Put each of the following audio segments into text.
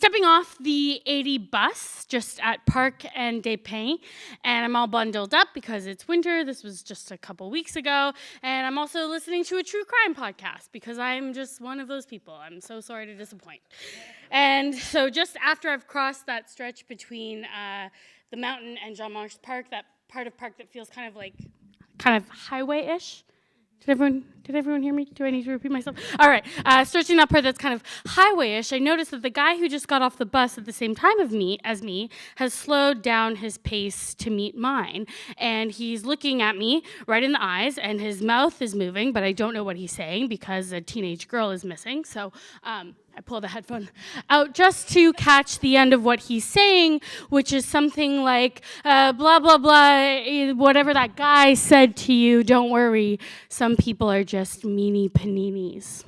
stepping off the 80 bus just at Parc and des Pins, and I'm all bundled up because it's winter. This was just a couple weeks ago, and I'm also listening to a true crime podcast because I'm just one of those people. I'm so sorry to disappoint. And so just after I've crossed that stretch between the mountain and Jean Monge Park, that part of park that feels kind of highway-ish. Did everyone hear me? Do I need to repeat myself? All right, stretching that part that's kind of highway-ish, I noticed that the guy who just got off the bus at the same time as me has slowed down his pace to meet mine. And he's looking at me right in the eyes, and his mouth is moving, but I don't know what he's saying because a teenage girl is missing. So I pull the headphone out just to catch the end of what he's saying, which is something like, blah, blah, blah, whatever that guy said to you, don't worry, some people are just meanie paninis.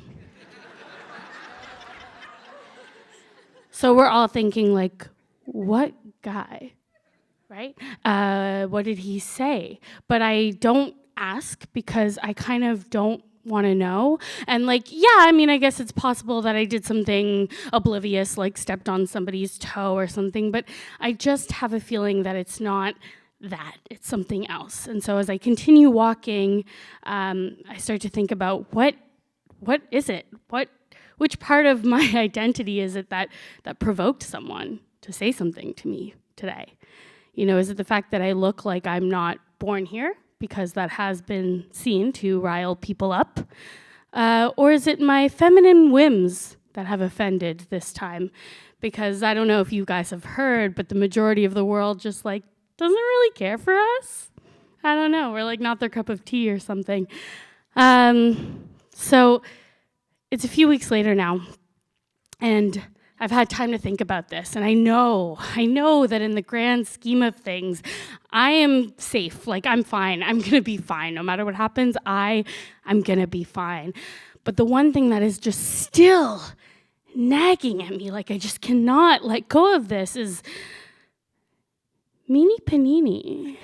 So we're all thinking, like, what guy, right? What did he say? But I don't ask because I kind of don't want to know. And like, yeah, I mean, I guess it's possible that I did something oblivious, like stepped on somebody's toe or something, but I just have a feeling that it's not that, it's something else. And so as I continue walking, I start to think about what is it? Which part of my identity is it that provoked someone to say something to me today? You know, is it the fact that I look like I'm not born here? Because that has been seen to rile people up? Or is it my feminine whims that have offended this time? Because I don't know if you guys have heard, but the majority of the world just like doesn't really care for us. I don't know, we're like not their cup of tea or something. So it's a few weeks later now, and I've had time to think about this, and I know that in the grand scheme of things, I am safe, like I'm fine, I'm gonna be fine. No matter what happens, I'm gonna be fine. But the one thing that is just still nagging at me, like I just cannot let go of this, is meanie panini.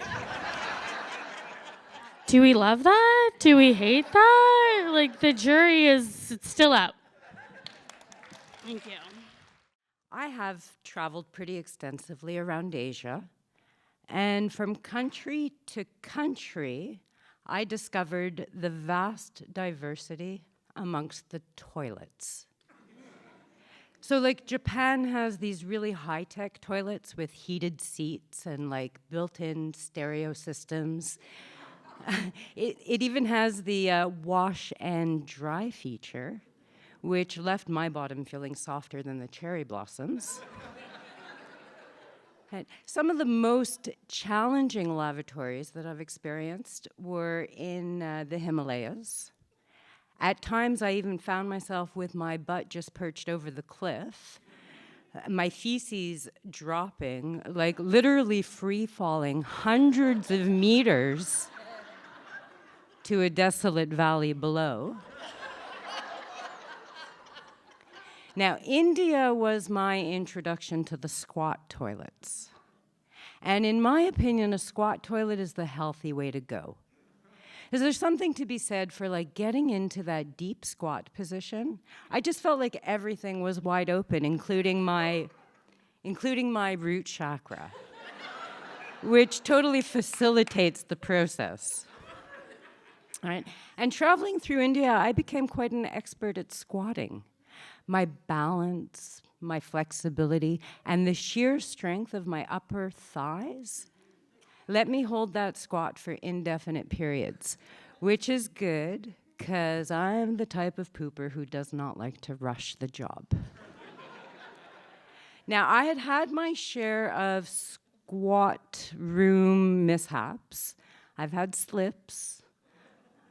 Do we love that? Do we hate that? Like the jury it's still out. Thank you. I have traveled pretty extensively around Asia, and from country to country, I discovered the vast diversity amongst the toilets. So like Japan has these really high-tech toilets with heated seats and like built-in stereo systems. It even has the wash and dry feature, which left my bottom feeling softer than the cherry blossoms. And some of the most challenging lavatories that I've experienced were in the Himalayas. At times, I even found myself with my butt just perched over the cliff, my feces dropping, like literally free-falling hundreds of meters to a desolate valley below. Now, India was my introduction to the squat toilets. And in my opinion, a squat toilet is the healthy way to go. Is there something to be said for like getting into that deep squat position? I just felt like everything was wide open, including my root chakra, which totally facilitates the process. All right? And traveling through India, I became quite an expert at squatting. My balance, my flexibility, and the sheer strength of my upper thighs let me hold that squat for indefinite periods, which is good, because I'm the type of pooper who does not like to rush the job. Now, I had my share of squat room mishaps. I've had slips.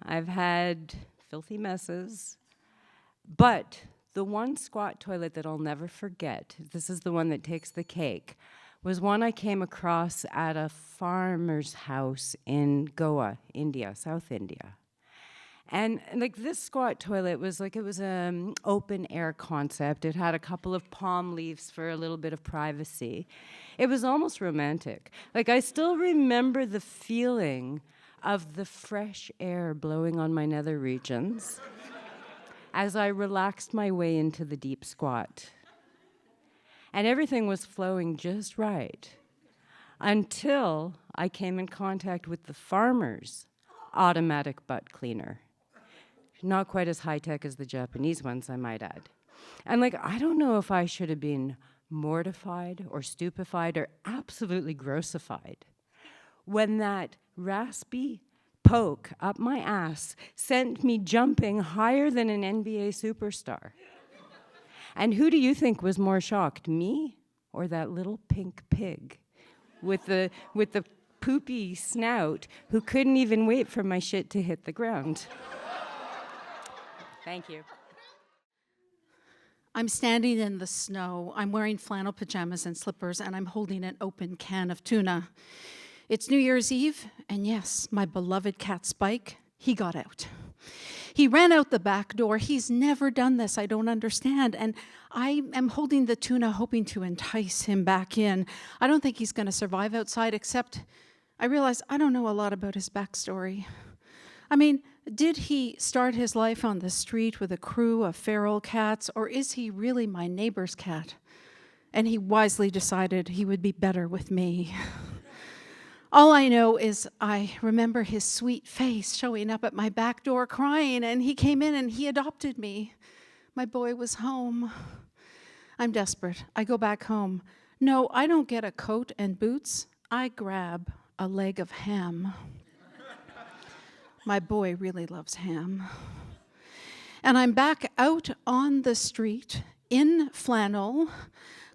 I've had filthy messes. But the one squat toilet that I'll never forget, this is the one that takes the cake, was one I came across at a farmer's house in Goa, India, South India. And like this squat toilet was like, it was an open air concept. It had a couple of palm leaves for a little bit of privacy. It was almost romantic. Like I still remember the feeling of the fresh air blowing on my nether regions as I relaxed my way into the deep squat. and everything was flowing just right until I came in contact with the farmer's automatic butt cleaner. Not quite as high-tech as the Japanese ones, I might add. And I don't know if I should have been mortified or stupefied or absolutely grossified when that raspy poke up my ass sent me jumping higher than an NBA superstar. And who do you think was more shocked, me or that little pink pig with the poopy snout who couldn't even wait for my shit to hit the ground? Thank you. I'm standing in the snow. I'm wearing flannel pajamas and slippers, and I'm holding an open can of tuna. It's New Year's Eve, and yes, my beloved cat Spike, he got out. He ran out the back door. He's never done this. I don't understand. And I am holding the tuna, hoping to entice him back in. I don't think he's going to survive outside, except I realize I don't know a lot about his backstory. I mean, did he start his life on the street with a crew of feral cats, or is he really my neighbor's cat? And he wisely decided he would be better with me. All I know is I remember his sweet face showing up at my back door crying, and he came in and he adopted me. My boy was home. I'm desperate. I go back home. No, I don't get a coat and boots. I grab a leg of ham. My boy really loves ham. And I'm back out on the street in flannel,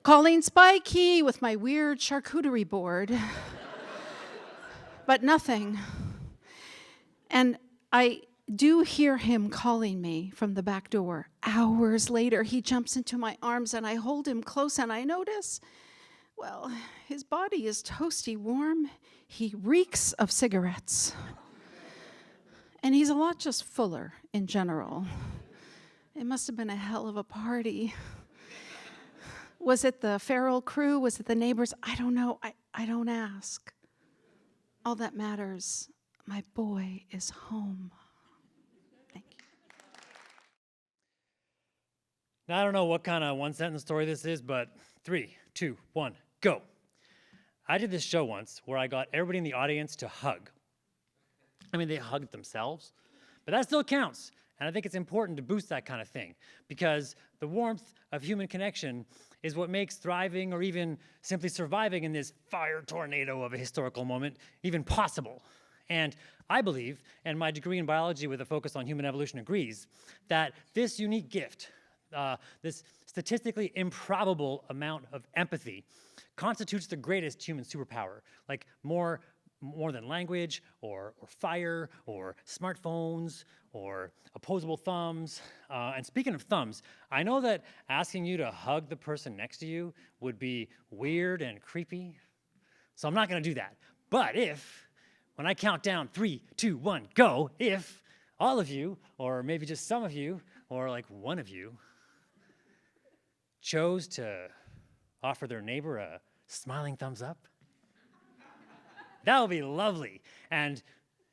calling Spikey with my weird charcuterie board. But nothing. And I do hear him calling me from the back door. Hours later, he jumps into my arms and I hold him close and I notice, well, his body is toasty warm. He reeks of cigarettes. And he's a lot just fuller in general. It must have been a hell of a party. Was it the feral crew? Was it the neighbors? I don't know. I don't ask. All that matters, my boy is home. Thank you. Now, I don't know what kind of one-sentence story this is, but 3, 2, 1, go. I did this show once where I got everybody in the audience to hug. I mean, they hugged themselves, but that still counts. And I think it's important to boost that kind of thing because the warmth of human connection is what makes thriving or even simply surviving in this fire tornado of a historical moment even possible. And I believe, and my degree in biology with a focus on human evolution agrees, that this unique gift, this statistically improbable amount of empathy, constitutes the greatest human superpower, like more than language, or fire, or smartphones, or opposable thumbs. And speaking of thumbs, I know that asking you to hug the person next to you would be weird and creepy, so I'm not gonna do that. But if, when I count down 3, 2, 1, go, if all of you, or maybe just some of you, or like one of you, chose to offer their neighbor a smiling thumbs up, that would be lovely. And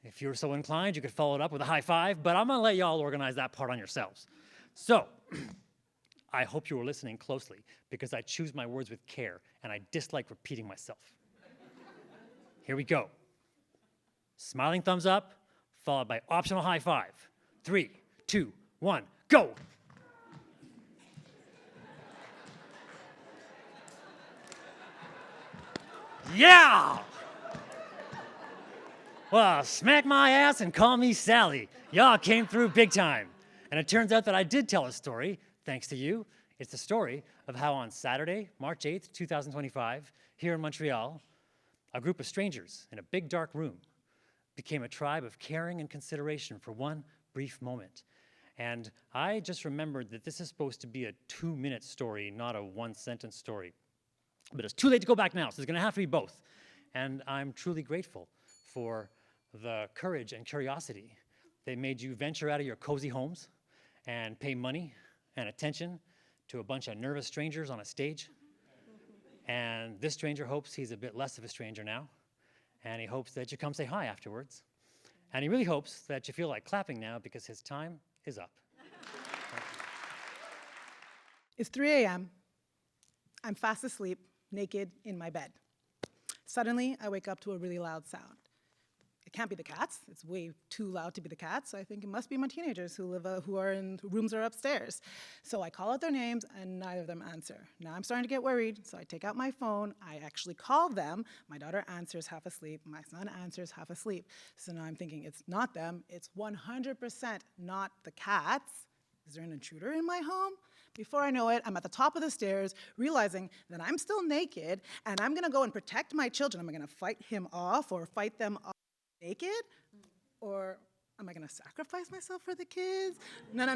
if you're so inclined, you could follow it up with a high five, but I'm gonna let y'all organize that part on yourselves. So, I hope you were listening closely because I choose my words with care and I dislike repeating myself. Here we go. Smiling thumbs up, followed by optional high five. 3, 2, 1, go! Yeah! Well, smack my ass and call me Sally. Y'all came through big time. And it turns out that I did tell a story, thanks to you. It's the story of how on Saturday, March 8th, 2025, here in Montreal, a group of strangers in a big dark room became a tribe of caring and consideration for one brief moment. And I just remembered that this is supposed to be a 2-minute story, not a 1-sentence story. But it's too late to go back now, so it's gonna have to be both. And I'm truly grateful for the courage and curiosity that made you venture out of your cozy homes and pay money and attention to a bunch of nervous strangers on a stage. And this stranger hopes he's a bit less of a stranger now, and he hopes that you come say hi afterwards. And he really hopes that you feel like clapping now because his time is up. It's 3 a.m. I'm fast asleep, naked in my bed. Suddenly, I wake up to a really loud sound. It can't be the cats. It's way too loud to be the cats. So I think it must be my teenagers who rooms are upstairs. So I call out their names and neither of them answer. Now I'm starting to get worried. So I take out my phone. I actually call them. My daughter answers half asleep. My son answers half asleep. So now I'm thinking it's not them. It's 100% not the cats. Is there an intruder in my home? Before I know it, I'm at the top of the stairs, realizing that I'm still naked, and I'm gonna go and protect my children. Am I gonna fight him off or fight them off naked? Or am I gonna sacrifice myself for the kids? No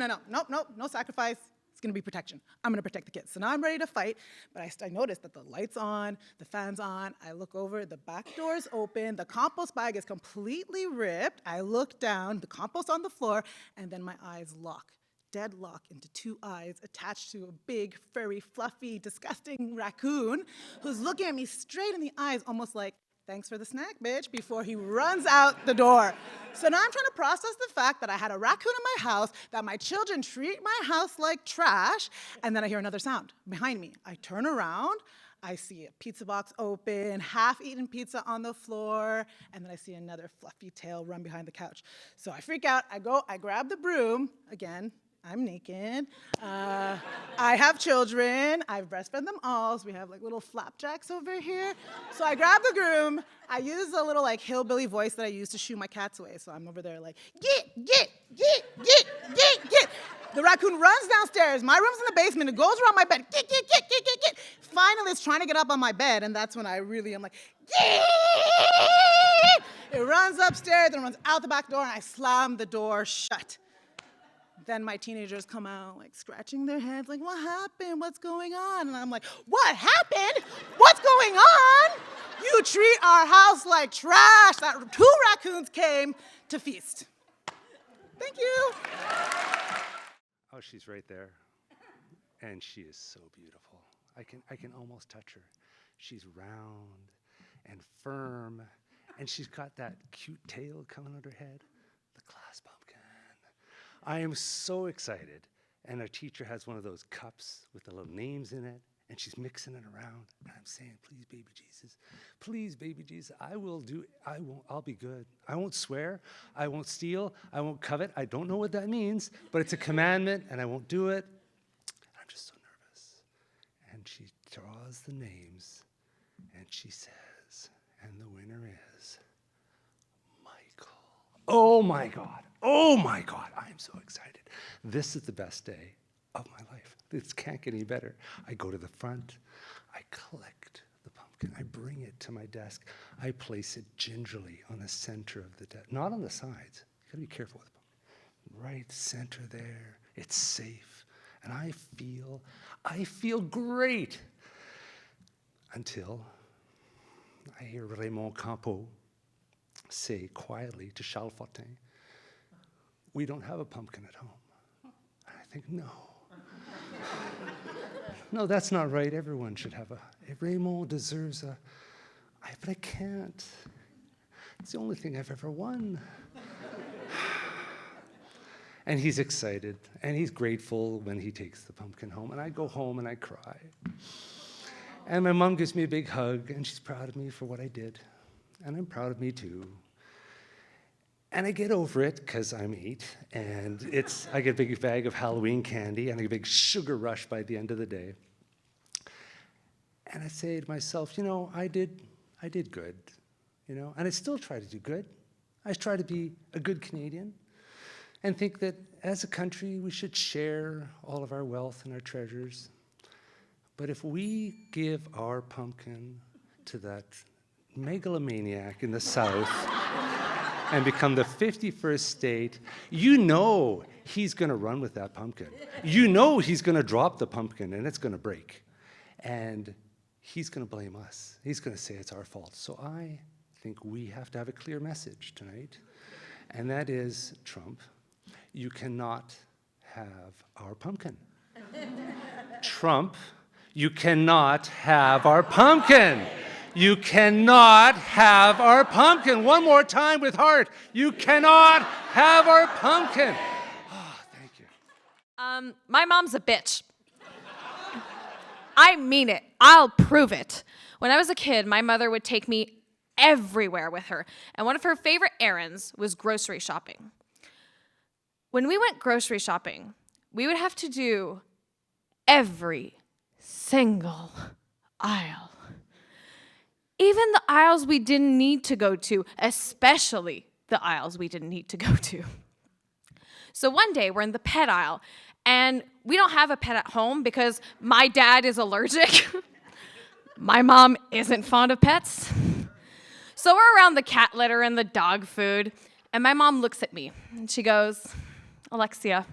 sacrifice. It's gonna be protection. I'm gonna protect the kids. So now I'm ready to fight, but I notice that the light's on, the fan's on. I look over, the back door's open, the compost bag is completely ripped. I look down, the compost on the floor, and then my eyes lock. Deadlock into two eyes attached to a big, furry, fluffy, disgusting raccoon who's looking at me straight in the eyes, almost like, thanks for the snack, bitch, before he runs out the door. So now I'm trying to process the fact that I had a raccoon in my house, that my children treat my house like trash, and then I hear another sound behind me. I turn around, I see a pizza box open, half-eaten pizza on the floor, and then I see another fluffy tail run behind the couch. So I freak out, I grab the broom, again, I'm naked. I have children. I've breastfed them all, so we have like little flapjacks over here. So I grab the groom. I use a little like hillbilly voice that I use to shoo my cats away. So I'm over there like, get. The raccoon runs downstairs. My room's in the basement. It goes around my bed. Get. Finally, it's trying to get up on my bed, and that's when I'm like, get! It runs upstairs, then runs out the back door, and I slam the door shut. Then my teenagers come out, like, scratching their heads, like, what happened? What's going on? And I'm like, what happened? What's going on? You treat our house like trash. That 2 raccoons came to feast. Thank you. Oh, she's right there. And she is so beautiful. I can almost touch her. She's round and firm, and she's got that cute tail coming out her head. The glass pumpkin. I am so excited. And our teacher has one of those cups with the little names in it, and she's mixing it around. And I'm saying, please, baby Jesus, I'll be good. I won't swear, I won't steal, I won't covet. I don't know what that means, but it's a commandment, and I won't do it. I'm just so nervous. And she draws the names, and she says, and the winner is Michael. Oh my God, I am so excited. This is the best day of my life. This can't get any better. I go to the front, I collect the pumpkin, I bring it to my desk, I place it gingerly on the center of the desk, not on the sides. You gotta be careful with the pumpkin. Right center there, it's safe, and I feel great until I hear Raymond Campeau say quietly to Charles Fortin, we don't have a pumpkin at home. And I think, no, that's not right. Everyone should have Raymond deserves but I can't. It's the only thing I've ever won. And he's excited, and he's grateful when he takes the pumpkin home, and I go home and I cry. And my mom gives me a big hug, and she's proud of me for what I did, and I'm proud of me too. And I get over it, because I'm 8, and I get a big bag of Halloween candy, and I get a big sugar rush by the end of the day. And I say to myself, I did good, and I still try to do good. I try to be a good Canadian, and think that as a country, we should share all of our wealth and our treasures. But if we give our pumpkin to that megalomaniac in the South, and become the 51st state, he's going to run with that pumpkin. He's going to drop the pumpkin, and it's going to break. And he's going to blame us. He's going to say it's our fault. So I think we have to have a clear message tonight, and that is, Trump, you cannot have our pumpkin. Trump, you cannot have our pumpkin. You cannot have our pumpkin. One more time with heart. You cannot have our pumpkin. Oh, thank you. My mom's a bitch. I mean it. I'll prove it. When I was a kid, my mother would take me everywhere with her, and one of her favorite errands was grocery shopping. When we went grocery shopping, we would have to do every single aisle. Even the aisles we didn't need to go to, especially the aisles we didn't need to go to. So one day, we're in the pet aisle, and we don't have a pet at home because my dad is allergic. My mom isn't fond of pets. So we're around the cat litter and the dog food, and my mom looks at me, and she goes, Alexia,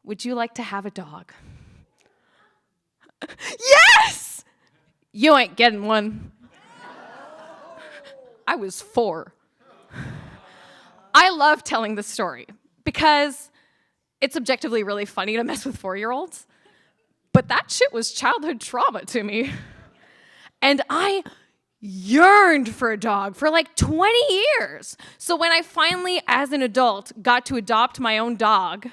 would you like to have a dog? Yes! You ain't getting one. I was 4. I love telling this story because it's objectively really funny to mess with 4-year-olds, but that shit was childhood trauma to me. And I yearned for a dog for like 20 years. So when I finally, as an adult, got to adopt my own dog,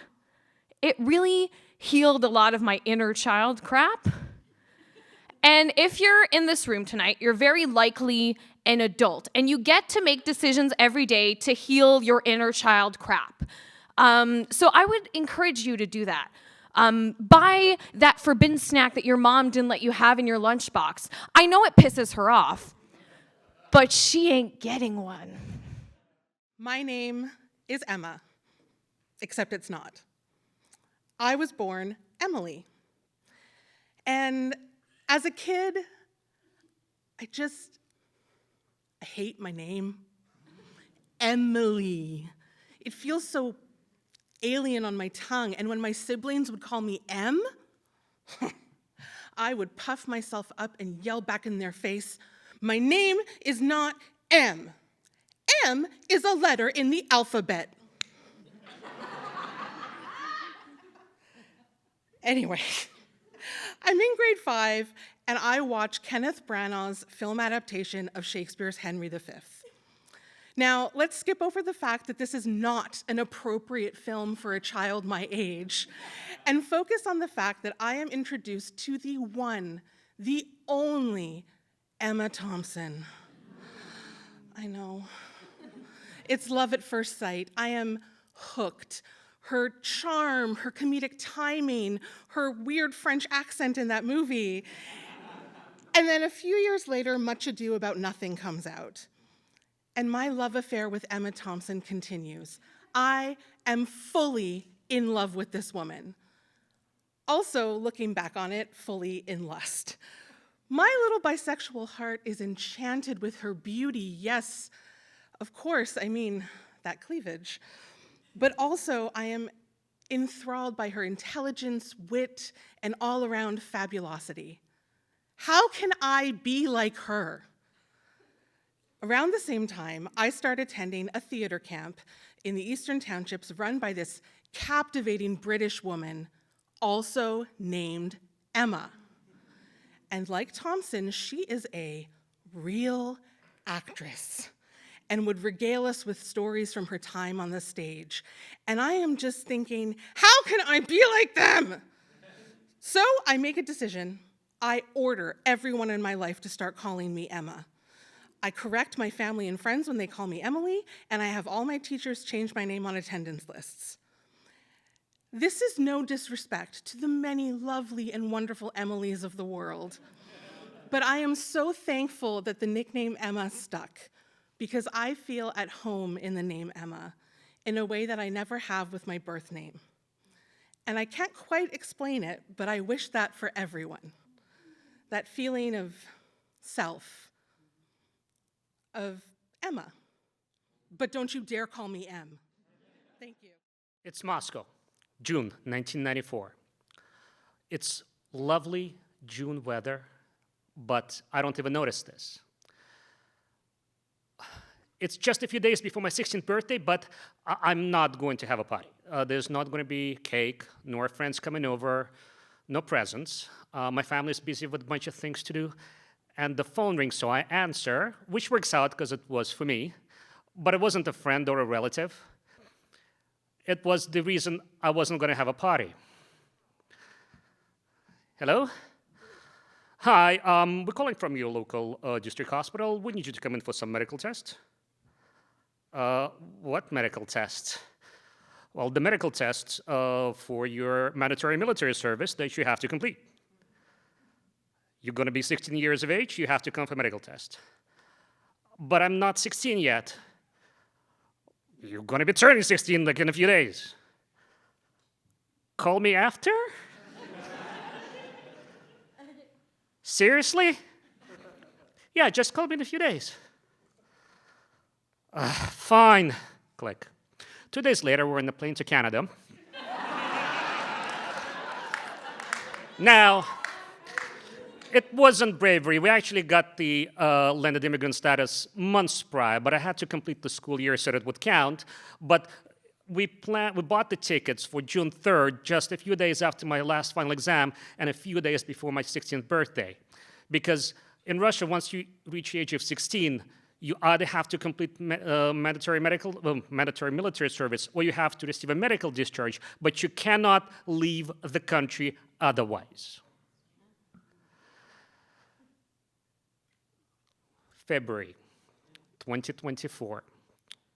it really healed a lot of my inner child crap. And if you're in this room tonight, you're very likely an adult, and you get to make decisions every day to heal your inner child crap. So I would encourage you to do that. Buy that forbidden snack that your mom didn't let you have in your lunchbox. I know it pisses her off, but she ain't getting one. My name is Emma, except it's not. I was born Emily. And as a kid, I hate my name. Emily. It feels so alien on my tongue, and when my siblings would call me Em, I would puff myself up and yell back in their face, my name is not M. M is a letter in the alphabet. Anyway, I'm in grade 5, and I watch Kenneth Branagh's film adaptation of Shakespeare's Henry V. Now, let's skip over the fact that this is not an appropriate film for a child my age, and focus on the fact that I am introduced to the one, the only Emma Thompson. I know. It's love at first sight. I am hooked. Her charm, her comedic timing, her weird French accent in that movie. And then a few years later, Much Ado About Nothing comes out. And my love affair with Emma Thompson continues. I am fully in love with this woman. Also, looking back on it, fully in lust. My little bisexual heart is enchanted with her beauty. Yes, of course, I mean, that cleavage. But also, I am enthralled by her intelligence, wit, and all-around fabulosity. How can I be like her? Around the same time, I started attending a theater camp in the Eastern Townships run by this captivating British woman, also named Emma. And like Thompson, she is a real actress and would regale us with stories from her time on the stage. And I am just thinking, how can I be like them? So I make a decision. I order everyone in my life to start calling me Emma. I correct my family and friends when they call me Emily, and I have all my teachers change my name on attendance lists. This is no disrespect to the many lovely and wonderful Emilys of the world, but I am so thankful that the nickname Emma stuck, because I feel at home in the name Emma in a way that I never have with my birth name. And I can't quite explain it, but I wish that for everyone. That feeling of self, of Emma. But don't you dare call me Em. Thank you. It's Moscow, June 1994. It's lovely June weather, but I don't even notice this. It's just a few days before my 16th birthday, but I'm not going to have a party. There's not going to be cake, nor friends coming over, no presents. My family's busy with a bunch of things to do. And the phone rings, so I answer, which works out because it was for me, but it wasn't a friend or a relative. It was the reason I wasn't going to have a party. Hello? Hi, we're calling from your local district hospital. We need you to come in for some medical test. What medical test? Well, the medical test for your mandatory military service that you have to complete. You're going to be 16 years of age, you have to come for a medical test. But I'm not 16 yet. You're going to be turning 16 like in a few days. Call me after? Seriously? Yeah, just call me in a few days. Fine. Click. 2 days later, we're on the plane to Canada. Now, it wasn't bravery. We actually got the landed immigrant status months prior, but I had to complete the school year so it would count. But we bought the tickets for June 3rd, just a few days after my last final exam and a few days before my 16th birthday. Because in Russia, once you reach the age of 16, you either have to complete mandatory military service or you have to receive a medical discharge, but you cannot leave the country otherwise. February 2024,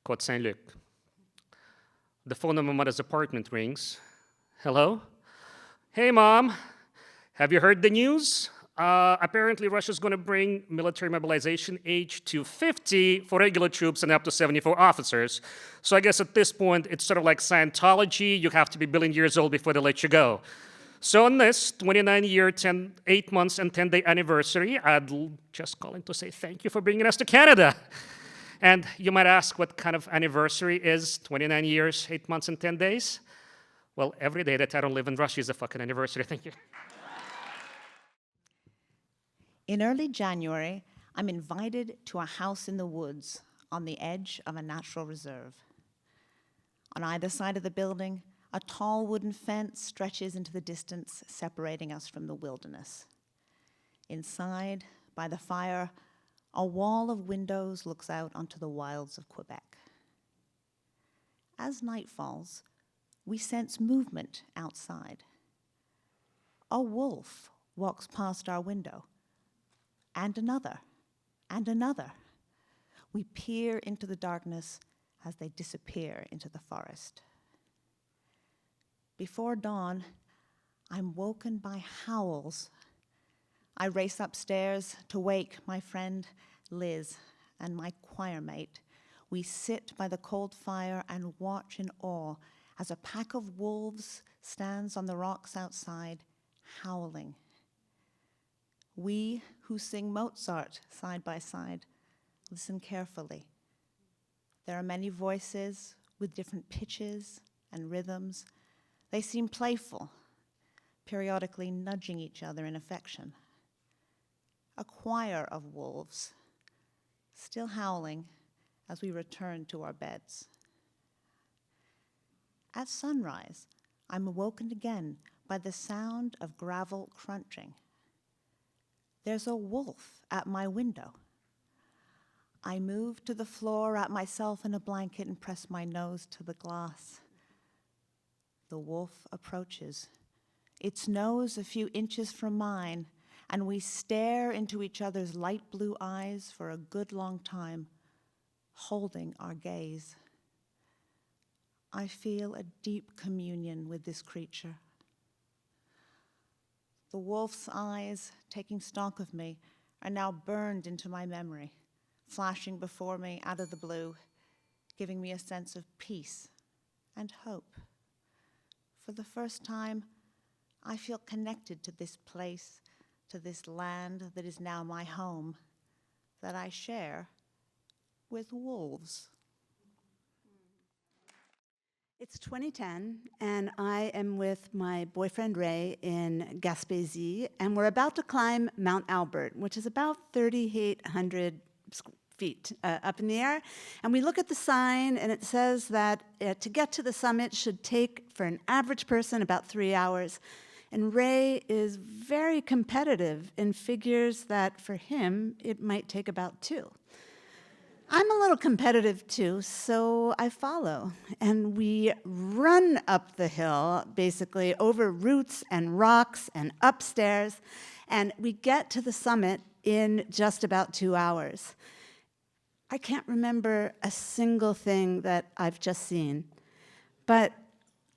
Côte Saint-Luc. The phone of my mother's apartment rings. Hello? Hey, Mom. Have you heard the news? Apparently, Russia's going to bring military mobilization age to 50 for regular troops and up to 74 officers. So I guess at this point, it's sort of like Scientology. You have to be a billion years old before they let you go. So on this 29-year, 8 months, and 10-day anniversary, I'd just calling to say thank you for bringing us to Canada. And you might ask what kind of anniversary is 29 years, 8 months, and 10 days? Well, every day that I don't live in Russia is a fucking anniversary. Thank you. In early January, I'm invited to a house in the woods on the edge of a natural reserve. On either side of the building, a tall wooden fence stretches into the distance, separating us from the wilderness. Inside, by the fire, a wall of windows looks out onto the wilds of Quebec. As night falls, we sense movement outside. A wolf walks past our window, and another, and another. We peer into the darkness as they disappear into the forest. Before dawn, I'm woken by howls. I race upstairs to wake my friend Liz and my choir mate. We sit by the cold fire and watch in awe as a pack of wolves stands on the rocks outside, howling. We who sing Mozart side by side listen carefully. There are many voices with different pitches and rhythms. They seem playful, periodically nudging each other in affection. A choir of wolves, still howling as we return to our beds. At sunrise, I'm awoken again by the sound of gravel crunching. There's a wolf at my window. I move to the floor, wrap myself in a blanket, and press my nose to the glass. The wolf approaches, its nose a few inches from mine, and we stare into each other's light blue eyes for a good long time, holding our gaze. I feel a deep communion with this creature. The wolf's eyes, taking stock of me, are now burned into my memory, flashing before me out of the blue, giving me a sense of peace and hope. For the first time, I feel connected to this place, to this land that is now my home, that I share with wolves. It's 2010, and I am with my boyfriend Ray in Gaspésie, and we're about to climb Mount Albert, which is about 3,800 feet up in the air. And we look at the sign, and it says that to get to the summit should take, for an average person, about 3 hours. And Ray is very competitive and figures that for him, it might take about 2. I'm a little competitive too, so I follow. And we run up the hill, basically over roots and rocks and upstairs, and we get to the summit in just about 2 hours. I can't remember a single thing that I've just seen, but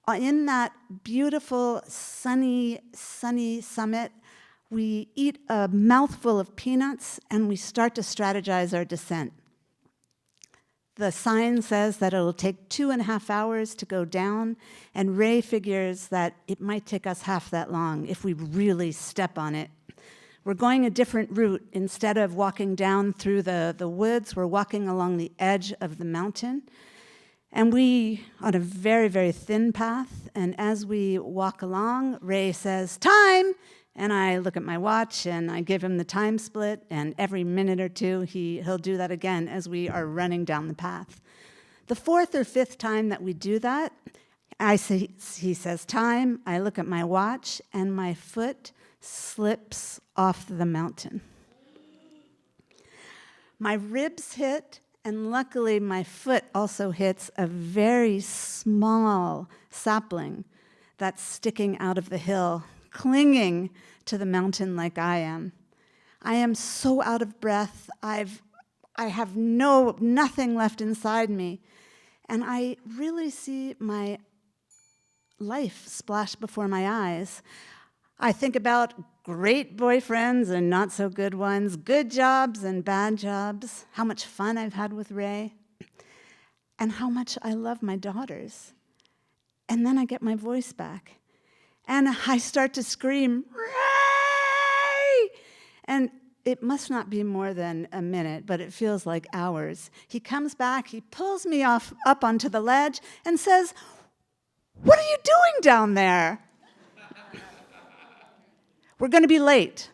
in that beautiful, sunny summit, we eat a mouthful of peanuts and we start to strategize our descent. The sign says that it'll take 2.5 hours to go down, and Ray figures that it might take us half that long if we really step on it. We're going a different route. Instead of walking down through the woods, we're walking along the edge of the mountain. And we, on a very, very thin path, and as we walk along, Ray says, "Time!" And I look at my watch and I give him the time split, and every minute or two he'll do that again as we are running down the path. The 4th or 5th time that we do that, he says, "Time," I look at my watch, and my foot slips off the mountain. My ribs hit, and luckily my foot also hits a very small sapling that's sticking out of the hill, clinging to the mountain like I am. I am so out of breath. I have nothing left inside me. And I really see my life splash before my eyes. I think about great boyfriends and not so good ones, good jobs and bad jobs, how much fun I've had with Ray, and how much I love my daughters. And then I get my voice back, and I start to scream, "Ray!" And it must not be more than a minute, but it feels like hours. He comes back, he pulls me up onto the ledge and says, "What are you doing down there?" We're going to be late.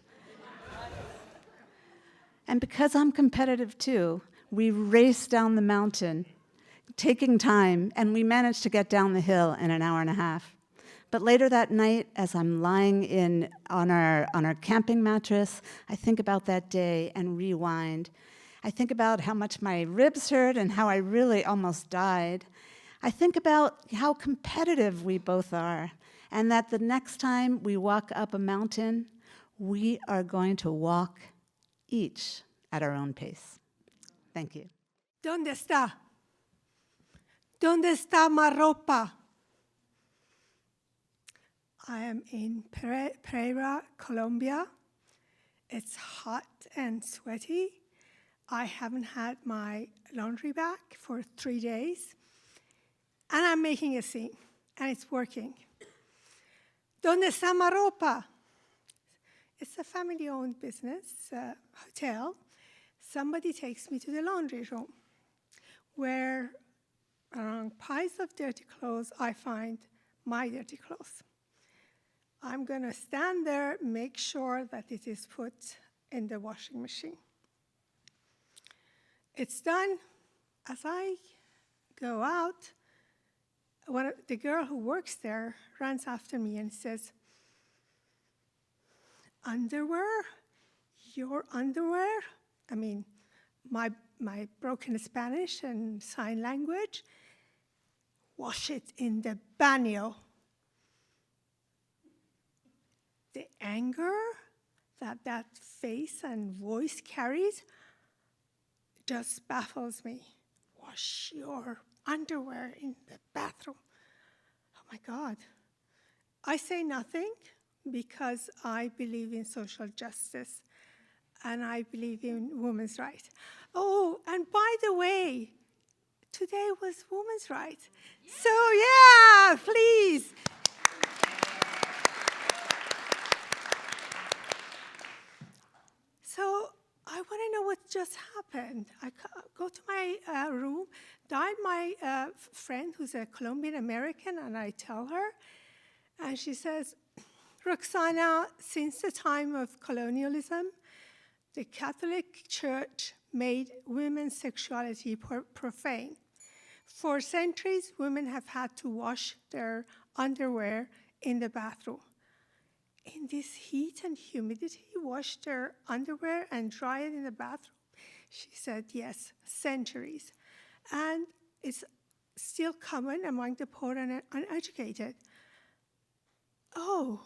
And because I'm competitive too, we race down the mountain, taking time, and we managed to get down the hill in an hour and a half. But later that night, as I'm lying on our camping mattress, I think about that day and rewind. I think about how much my ribs hurt and how I really almost died. I think about how competitive we both are, and that the next time we walk up a mountain, we are going to walk each at our own pace. Thank you. ¿Dónde está? ¿Dónde está mi ropa? I am in Pereira, Colombia. It's hot and sweaty. I haven't had my laundry back for 3 days. And I'm making a scene, and it's working. ¿Dónde está mi ropa? It's a family-owned business, hotel. Somebody takes me to the laundry room, where among piles of dirty clothes, I find my dirty clothes. I'm going to stand there, make sure that it is put in the washing machine. It's done. As I go out, the girl who works there runs after me and says, "Underwear? Your underwear?" I mean, my broken Spanish and sign language. "Wash it in the baño." The anger that face and voice carries just baffles me. Wash your underwear in the bathroom. Oh my God. I say nothing because I believe in social justice and I believe in women's rights. Oh, and by the way, today was Women's Rights. So yeah, please. So I want to know what just happened. I go to my room, dial my friend who's a Colombian American, and I tell her, and she says, "Roksana, since the time of colonialism, the Catholic Church made women's sexuality profane. For centuries, women have had to wash their underwear in the bathroom. In this heat and humidity, wash their underwear and dry it in the bathroom She said, yes, centuries. And it's still common among the poor and uneducated. Oh.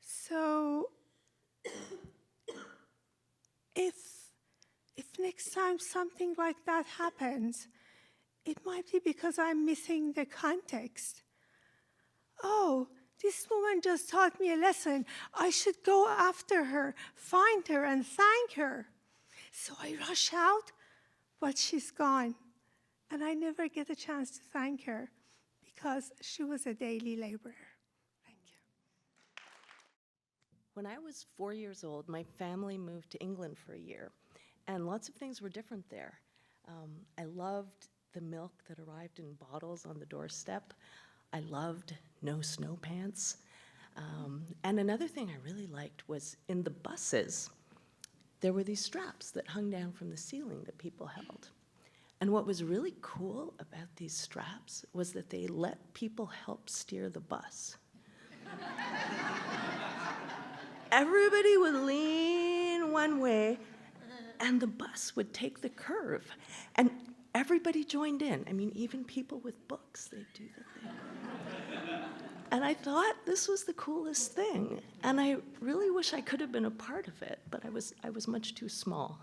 So if next time something like that happens, it might be because I'm missing the context. Oh, this woman just taught me a lesson. I should go after her, find her, and thank her. So I rush out, but she's gone. And I never get a chance to thank her because she was a daily laborer. Thank you. When I was 4 years old, my family moved to England for a year, and lots of things were different there. I loved the milk that arrived in bottles on the doorstep. I loved no snow pants. And another thing I really liked was in the buses, there were these straps that hung down from the ceiling that people held. And what was really cool about these straps was that they let people help steer the bus. Everybody would lean one way, and the bus would take the curve. And everybody joined in. I mean, even people with books, they'd do the thing. And I thought this was the coolest thing. And I really wish I could have been a part of it, but I was much too small.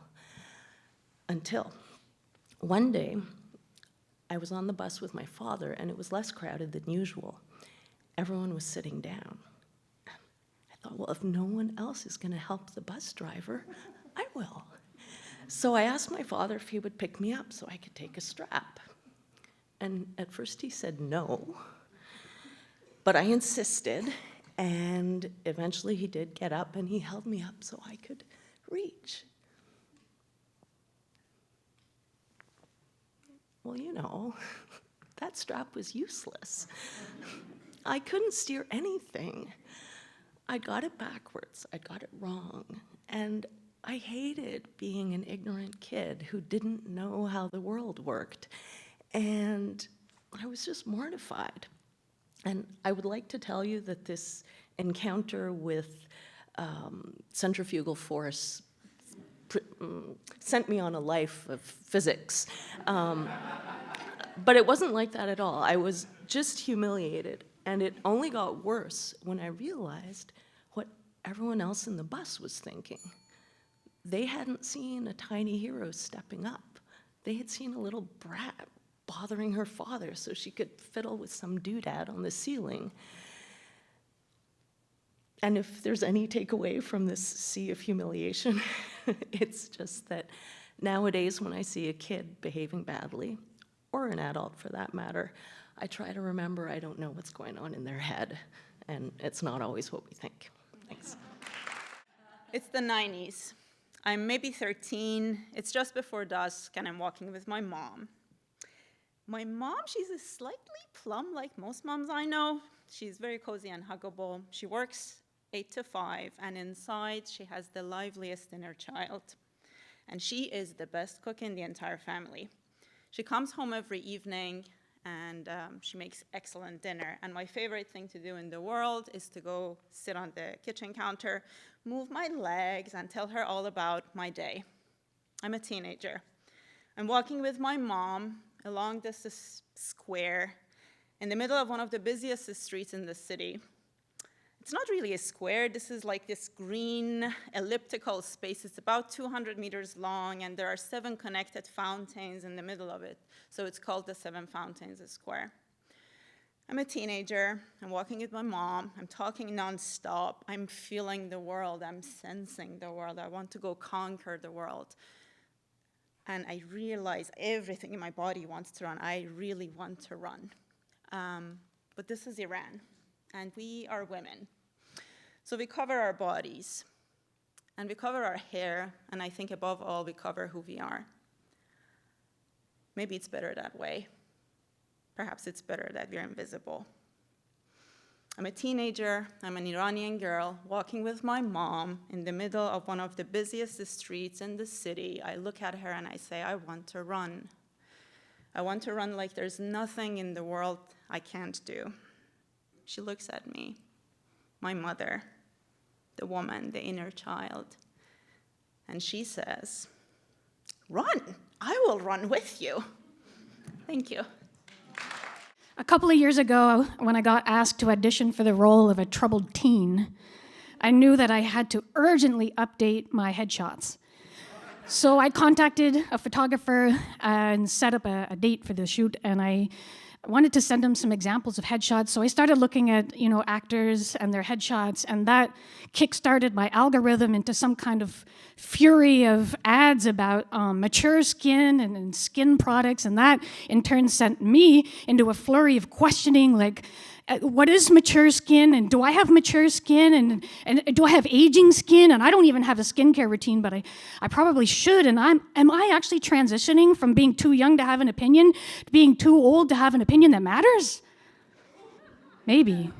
Until one day, I was on the bus with my father, and it was less crowded than usual. Everyone was sitting down. I thought, well, if no one else is going to help the bus driver, I will. So I asked my father if he would pick me up so I could take a strap. And at first he said no, but I insisted, and eventually he did get up, and he held me up so I could reach. Well, you know, that strap was useless. I couldn't steer anything. I got it backwards, I got it wrong, and I hated being an ignorant kid who didn't know how the world worked, and I was just mortified. And I would like to tell you that this encounter with centrifugal force sent me on a life of physics. But it wasn't like that at all. I was just humiliated, and it only got worse when I realized what everyone else in the bus was thinking. They hadn't seen a tiny hero stepping up. They had seen a little brat bothering her father so she could fiddle with some doodad on the ceiling. And if there's any takeaway from this sea of humiliation, it's just that nowadays when I see a kid behaving badly, or an adult for that matter, I try to remember I don't know what's going on in their head, and it's not always what we think. Thanks. It's the 90s. I'm maybe 13, it's just before dusk, and I'm walking with my mom. My mom, she's a slightly plum like most moms I know. She's very cozy and huggable. She works 8 to 5, and inside she has the liveliest inner child. And she is the best cook in the entire family. She comes home every evening, and she makes excellent dinner. And my favorite thing to do in the world is to go sit on the kitchen counter, move my legs, and tell her all about my day. I'm a teenager. I'm walking with my mom along this square in the middle of one of the busiest streets in the city. It's not really a square. This is like this green elliptical space. It's about 200 meters long, and there are 7 connected fountains in the middle of it. So it's called the 7 Fountains Square. I'm a teenager. I'm walking with my mom. I'm talking nonstop. I'm feeling the world. I'm sensing the world. I want to go conquer the world. And I realize everything in my body wants to run. I really want to run. But this is Iran, and we are women. So we cover our bodies, and we cover our hair, and I think above all, we cover who we are. Maybe it's better that way. Perhaps it's better that we're invisible. I'm a teenager, I'm an Iranian girl, walking with my mom in the middle of one of the busiest streets in the city. I look at her and I say, I want to run. I want to run like there's nothing in the world I can't do. She looks at me, my mother, the woman, the inner child. And she says, "Run, I will run with you." Thank you. A couple of years ago, when I got asked to audition for the role of a troubled teen, I knew that I had to urgently update my headshots. So I contacted a photographer and set up a date for the shoot, and I wanted to send him some examples of headshots. So I started looking at, actors and their headshots, and that kick-started my algorithm into some kind of fury of ads about mature skin and skin products, and that in turn sent me into a flurry of questioning, like, what is mature skin, and do I have mature skin, and do I have aging skin? And I don't even have a skincare routine, but I probably should. And am I actually transitioning from being too young to have an opinion to being too old to have an opinion that matters? Maybe.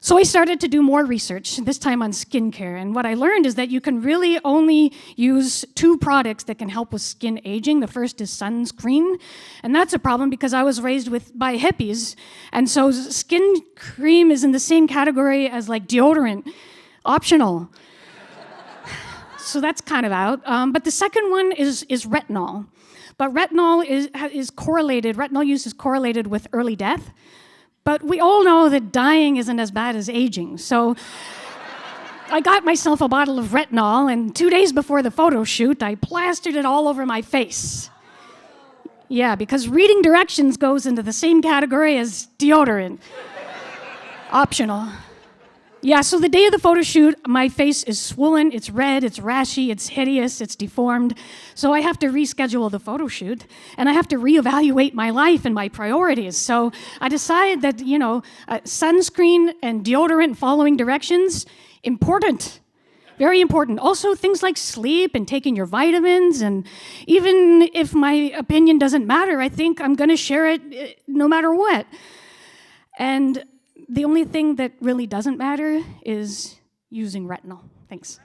So I started to do more research, this time on skincare, and what I learned is that you can really only use 2 products that can help with skin aging. The first is sunscreen, and that's a problem because I was raised by hippies, and so skin cream is in the same category as like deodorant, optional. So that's kind of out. But the second one is retinol. But retinol retinol use is correlated with early death. But we all know that dying isn't as bad as aging. So I got myself a bottle of retinol, and 2 days before the photo shoot, I plastered it all over my face. Yeah, because reading directions goes into the same category as deodorant. Optional. Yeah, so the day of the photo shoot, my face is swollen, it's red, it's rashy, it's hideous, it's deformed. So I have to reschedule the photo shoot, and I have to reevaluate my life and my priorities. So I decided that, sunscreen and deodorant following directions, important. Very important. Also, things like sleep and taking your vitamins, and even if my opinion doesn't matter, I think I'm gonna share it no matter what. And the only thing that really doesn't matter is using retinol. Thanks.